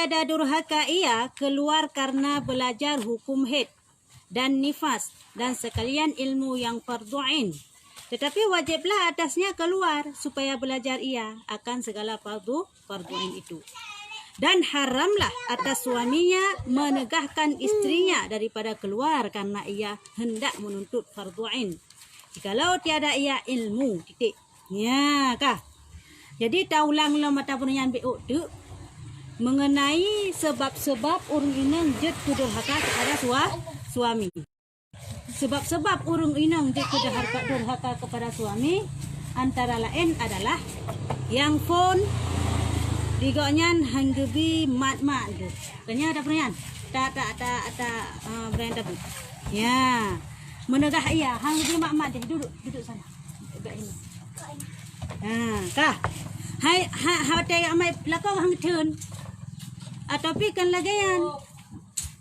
tiada durhaka ia keluar karena belajar hukum haid dan nifas dan sekalian ilmu yang fardu ain. Tetapi wajiblah atasnya keluar supaya belajar ia akan segala fardu ain itu. Dan haramlah atas suaminya menegahkan istrinya daripada keluar karena ia hendak menuntut fardu ain. Jikalau tiada ia ilmu, titik. Ya kah? Jadi taulang lo mata punyan BO tu mengenai sebab-sebab urang inang jet durhaka kepada suami. Sebab-sebab urang inang jet durhaka kepada suami antara lain adalah yang pun digonyan hanggebi mat-mat tu. Tanya ada pertanyaan? Tak beranda tu. Ya. Menegah ia hanggebi mat-mat dia duduk sana. Dekat ini. Kah? Hai tengok mai belakang hang turn. Ataupun kan lagayan.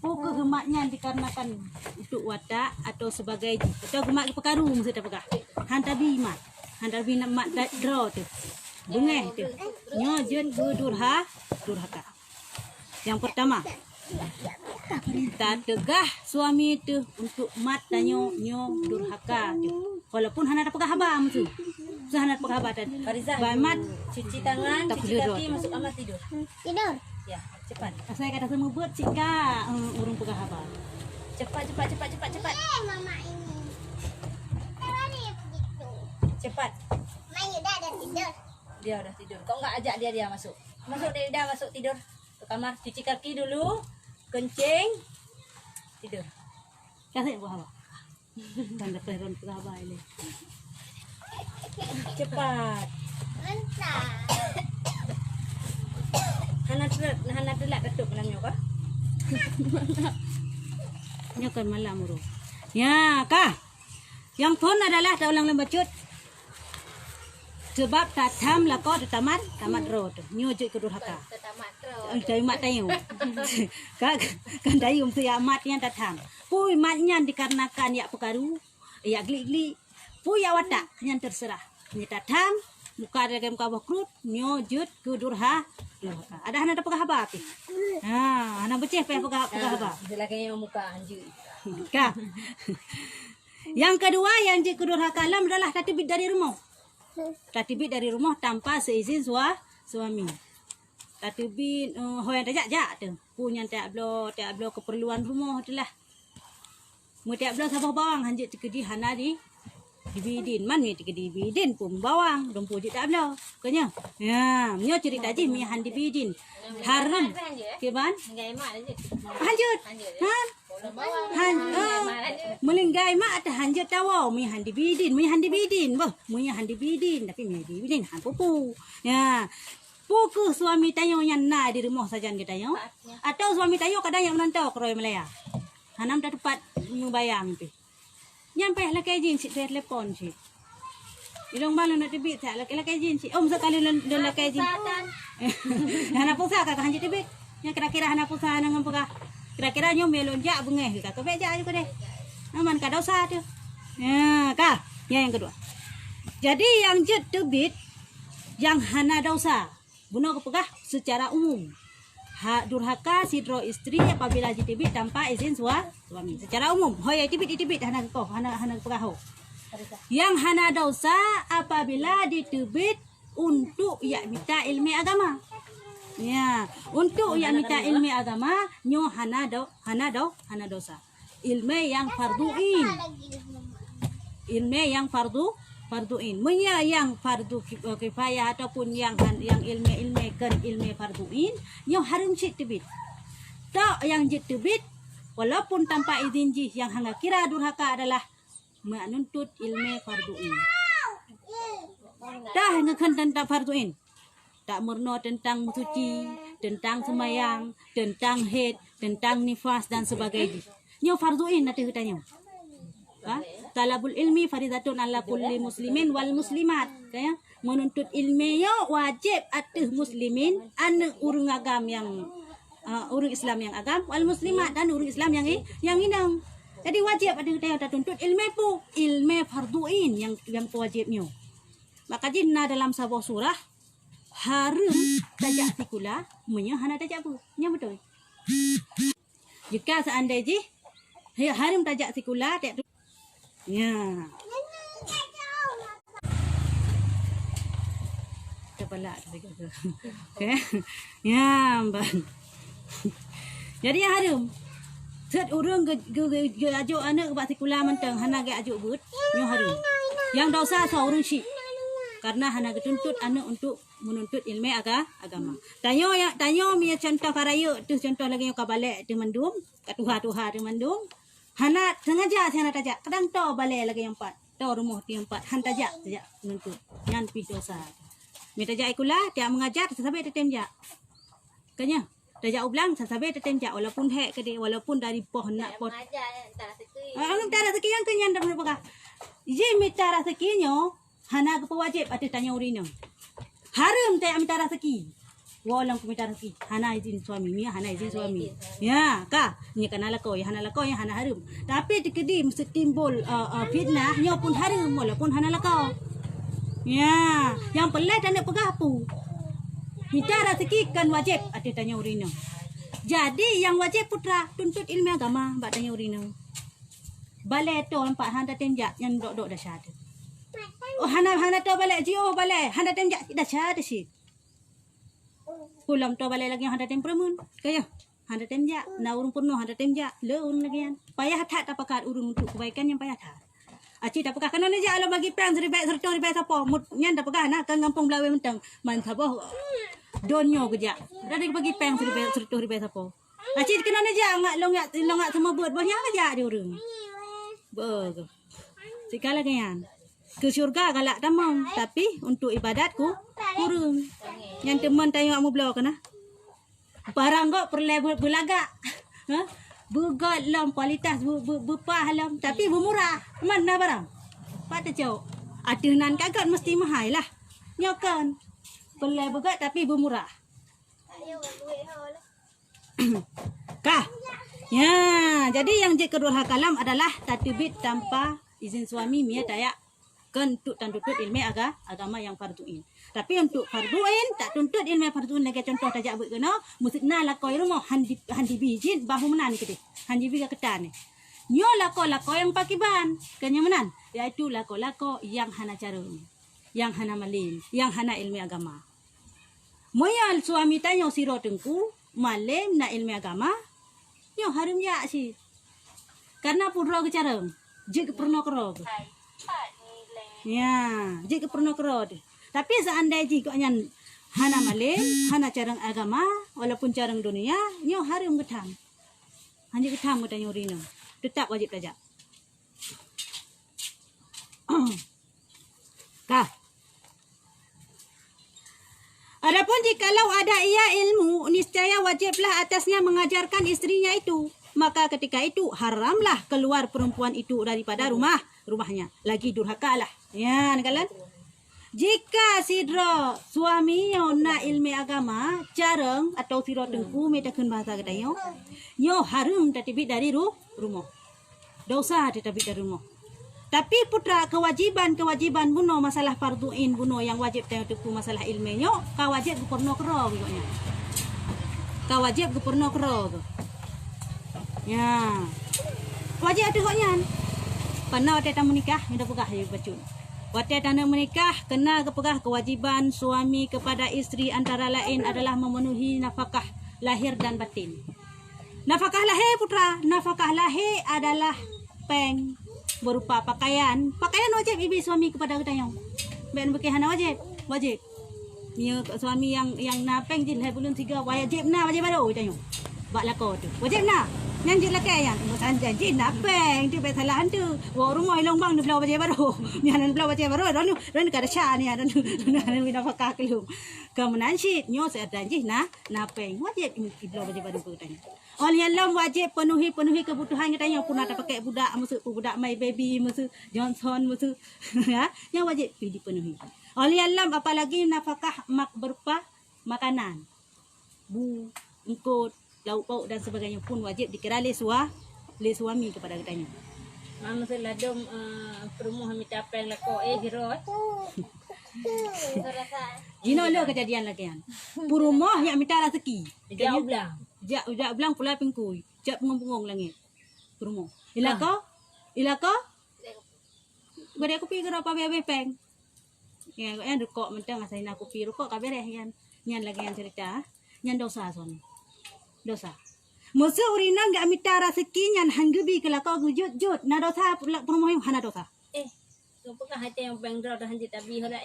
Pokok gemaknya dikarenakan untuk watak atau sebagai atau gemak pekaru mesti tak pegah. Hantabi mat mat draw tu. Bungeh tu. Nyo jen durhaka. Yang pertama, tak tegah suami tu untuk mat tanyo nyo durhaka tu. Walaupun hana tak pegah haba mesti. Hana tak pegah haba tadi. Fariza, mat cuci tangan, cuci kaki, masuk kamar tidur. Tidur. Ya, cepat. Saya kata semua buat cika urung pegah haba. Cepat. Mama ini. Tadi begitu. Cepat. Mayu dah tidur. Dia udah tidur. Kau enggak ajak dia masuk. Masuk dia masuk tidur. Ke kamar, cuci kaki dulu. Kencing. Tidur. Kasih buah haba. Tanda peron pegah haba ini. Cepat. Entah. Hana telat ketuk namanya kah? Nya kan malam urung. Ya kah? Yang pun adalah taulang lembacut. Sebab tatam lako tamat road. Nyo je kedurhaka. Tamat terus. Dari mat tayu. Kan tayu tu ya mat yang tatam. Pui matnya dikarenakan ya pekaru, ya gli-gli. Pui ya watak yang terserah. Ni tatam muka ada muka bakrut nyo je kedurhaka. Ada hana pegah haba api. Hana beceh pegah haba. Selagi yang muka anjing. Kah? Yang kedua yang je kedurhaka alam adalah tatibid dari rumah. Tatibid dari rumah tanpa seizin suami. Tatibid hoyan tajak tu. Punya tak blo keperluan rumah tu lah. Mu tak blo sabah bawang hanjit tikedi hana di bidin man mi tikedi bidin pun bawang dong puji tak blo. Kanya. Ya, nyo cerita je mi handi bidin. Haram. Keban? Enggak emak aja. Hanjut. Melinggai mak ada hanjut tawa mi handi bidin bah mi handi bidin tapi mi bidin han pupu ya puku suami tayo yang na di rumah saja kita yo atau suami tayo kadang yang menantau ke Roy Malaya hanam dah tepat membayang pi nyampe lah kejin si telepon si ilong malu nak tibit tak lah kejin si sekali lah kejin hana pusa ka hanjut tibit yang kira-kira hana pusa nang ngempaka kira-kira nyo melonjak bengeh ka beja juga deh. Aman ka dosa tu. Ya, kah? Ya yang kedua. Jadi yang jet tebit yang hana dosa. Guna kepegah secara umum. Durhaka sidro istri apabila ditibit tanpa izin suami. Secara umum. Hoy tibit hana kepegah ho. Yang hana dosa apabila ditibit untuk ya minta ilmu agama. Ya, untuk yang minta ilmu agama nyo hana dosa. Ilmu yang farduin. Ilmu yang farduin. Munya yang fardu kifayah ataupun yang ilmu kan ilmu farduin nyo harum cit tebit. Tak yang jit tebit walaupun tanpa izin jih yang hanga kira durhaka adalah menuntut ilmu farduin. Dah ngakan tentang farduin. Tak murno tentang suci, tentang semayang, tentang haid, tentang nifas dan sebagainya. Nyo farduin nanti katanya. Talabul ilmi faridatun ala kulli muslimin wal muslimat. Kaya menuntut ilmu yo wajib atas muslimin anu urang agam yang urang Islam yang agam wal muslimat dan urang Islam yang inang. Jadi wajib ada kita tuntut ilmu farduin yang wajibnya. Maka jinna dalam sebuah surah harum tajak sikula punya hana tajak apa? Nya betul. Jika seandainya harum tajak sikula tak ya. Kepala tu. Okey. Ya, ban. Jadi yang harum. Set urang ge ajuk anak ke sikula mentang hana ge ajuk but, nya harum. Yang dosa seorang syik. Karena hana getuntut anak untuk menuntut ilmu agama. Tanyo mi contoh karaya tu contoh lagi yang kabalik tu mendum, kat tuha tu mendum. Hana sengaja hana tajak. Kadang to balik lagi yang empat. To rumah tu yang empat. Han tajak menuntut. Yang pi dosa. Mi tajak ikula dia mengajar sampai tetemjak. Kanya tajak ulang sampai tetemjak walaupun hek ke dia walaupun dari poh nak pot. tak sekali. Ang tara rezeki yang kenyan dah berapa? Je minta rezekinya hana ke wajib ada tanya urina. Haram tak minta rezeki. Walang ku minta rezeki. Hana izin suami, Mia hana izin suami. Ya, ka, ni kana lako, ya hana lako, ya hana haram. Tapi dikedi mesti timbul fitnah, nya pun haram walaupun hana lako. Ya, yang pelat tak nak pegah apa. Minta rezeki kan wajib ada tanya urina. Jadi yang wajib putra tuntut ilmu agama bak tanya urina. Balai tu nampak handa temjak yang dok-dok dah syahada. Oh hana tu balai jio balai handa temjak dah syahada sih. Pulang tu balai lagi handa tem permun. Kaya handa temjak na urung penuh handa temjak le urung lagi an. Payah tak pakat urung untuk kebaikan yang payah tak. Aci tak pakat kena ni je alam bagi perang seribai serta ribai siapa. Mut nyan tak pakat nak kan kampung Belawe mentang. Man sabah donyo kejak. Dah bagi perang seribai serta ribai siapa. Aci kena ni je longat semua buat banyak kejak dia urung. Ber. Segala ganyan. Ke syurga galak tamang, tapi untuk ibadatku kurang. Yang teman tengok mu belau kana. Barang kok perlu berlagak. Ha? Bugat lam kualitas berpah lam tapi bermurah. Mana barang? Pada jauh. Adunan kagak mesti mahal lah. Nyokan. Perlu bugat tapi bermurah. Kah? Ya, jadi yang kedua kalam adalah tatbik tanpa izin suami Mia tayak untuk tuntut ilmu agama yang farduin. Tapi untuk farduin tak tuntut ilmu farduin lagi contoh tajak buat kena musibna lakoi rumah handi bijin bahu menan ke dia. Handi biga ketan ni. Nyo lako yang pakiban. Kanya menan iaitu lako yang hana cara yang hana malin, yang hana ilmu agama. Moyal suami tanya siro tengku malim na ilmu agama. Yo harum ya sih. Karena purro ke carang. Jik pernah kerog. Ya, jik pernah kerog. Tapi seandainya jika nyan hana malin, hana carang agama, walaupun carang dunia, yo harum ketam. Hanya ketam ke tanya urina. Tetap wajib belajar. Kah? Adapun jikalau ada ia ilmu, niscaya wajiblah atasnya mengajarkan istrinya itu. Maka ketika itu haramlah keluar perempuan itu daripada rumahnya. Lagi durhaka lah. Ya, kalian. Jika sidro suaminya nak ilmu agama, jarang atau sidro tengku metakan bahasa katanya, nyo haram tatibik dari rumah. Dosa tatibik dari rumah. Tapi putra kewajiban buno masalah farduin buno yang wajib tengok tepu masalah ilmunya, kau wajib gubernur kero pokoknya. Kau wajib gubernur kero tu. Ya. Wajib ada koknya. Pernah waktu tamu nikah, minta pegah ya bacun. Waktu tanah menikah, kena kepegah kewajiban suami kepada isteri antara lain adalah memenuhi nafkah lahir dan batin. Nafkah lahir putra, nafkah lahir adalah peng berupa pakaian. Pakaian wajib ibu suami kepada katanya. Ben berkehana wajib. Nia suami yang napeng jin hai bulan 3 wajib baru katanya. Bak lako tu. Wajib na. Yang jin lakai yang bukan janji napeng tu besalah tu. Wa rumah ilong bang belau wajib baru. Ni hanan belau wajib baru. Ron kada sya ni hanan bina pakak kelum. Kemudian syit nyo saya janji napeng wajib belau wajib baru katanya. Oleh Allah wajib penuhi kebutuhan katanya pun ada pakai budak masuk budak my baby masuk Johnson masuk ya yang wajib dipenuhi. Oleh Allah apalagi nafkah berupa makanan. Engkut, lauk pauk dan sebagainya pun wajib dikira oleh suami kepada katanya. Mama seladom perumahan minta apa yang lako hero. Gino lo kejadian lagi kan. Purumah yang minta rezeki. Dia ulang. Jak bilang pula pengkui. Jak pengung-pengung langit. Purumah. Ilaka? Beri aku pergi apa biar peng. Yang rukuk mentang asal aku pergi rukuk kabeh yang nyan lagi yang cerita. Nyan dosa suami. Dosa. Masa urina enggak minta rezeki nyan hanggebi kelaka gujut. Na dosa purumah yang hana dosa. Apakah hati yang bengdra dah hanji tabi hola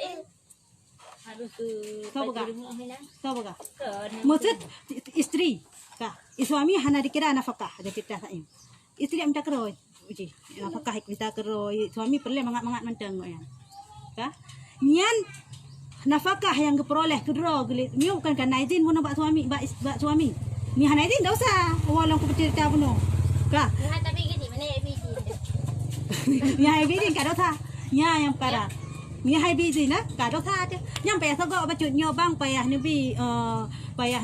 harus ke Tahu baju tak? rumah hina. Tahu tak? Kan. Maksud istri kah? Suami hana dikira nafkah ada kita saim. Istri minta keroi. Uji, nafkah minta keroi. Suami perlu mangat-mangat mentang ya. Kah? Nyan nafkah yang diperoleh kedua gelit. Ni bukan karena izin pun bak suami, bak suami. Ni hana izin dah usah. Walau aku cerita pun. Kah? Nah, tapi gini, mana ya biji? Ni hai bidin ka dosa. Nya yang perkara. Ni hai bidin lah ka dosa je. Yang payah sogok bacut nyobang payah nebi payah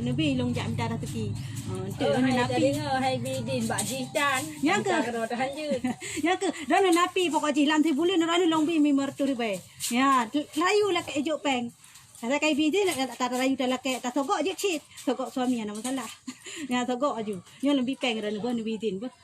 nebi long jam darah teki. Ente Hai napi. dari hai bidin bak jidan. Yang ke? Kalau dah hanji. Ya ke dan napi pokok jilam si bulan ran long bi mi mertu ribe. Ya layu lah ke ejuk peng. Kata kai bidin tak rayu dah laki tak sogok je cit. Sogok suami ana masalah. Ya sogok aju. Nya lebih peng ran gua bidin.